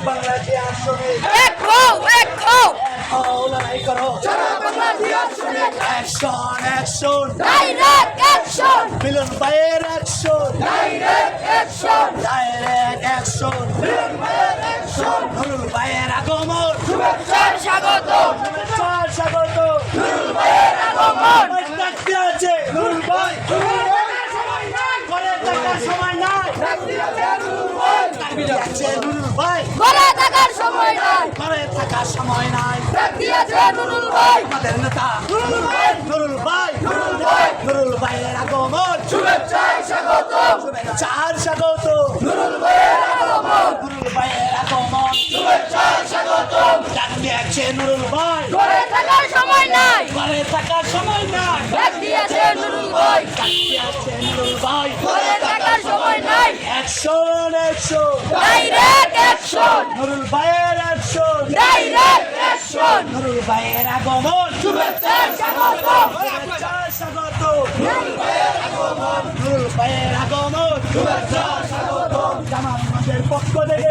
বাংলাটি আসনে এক হও লড়াই করো সারা বাংলাটি আসনে action action direct action Milan ভাইয়ের action direct action direct action Milan ভাইয়ের অ্যাকশন নুরুল ভাইয়ের আগমন শুভেচ্ছার স্বাগত শুভেচ্ছার স্বাগত নুরুল ভাইয়ের আগমন ডাকতে আছে নুরুল ভাই করে থাকার সময় নাই আছে নুরুল ভাই ঘরে থাকার সময় নাই করে থাকার সময় নাই দিয়েছে নুরুল ভাই আমাদের নেতা নুরুল ভাই নুরুল ভাইয়ের আগমন শুভেচ্ছার স্বাগত শুভেচ্ছার স্বাগত নুরুল ভাইয়ের আগমন নুরুল ভাইয়ের আগমন শুভেচ্ছার স্বাগত ডাকতে আছে নুরুল ভাই ঘরে থাকার সময় নাই করে থাকার সময় নাই দিয়েছে নুরুল ভাই ডাকতে আছে নুরুল ভাই ঘরে থাকার সময় নাই action action direct action Nurul ভাইয়ের অ্যাকশন ডাইরেক্ট অ্যাকশন নুরুল ভাইয়ের আগমন শুভেচ্ছার স্বাগত শুভেচ্ছার স্বাগত নুরুল ভাইয়ের আগমন শুভেচ্ছার স্বাগত জামাতের পক্ষ থেকে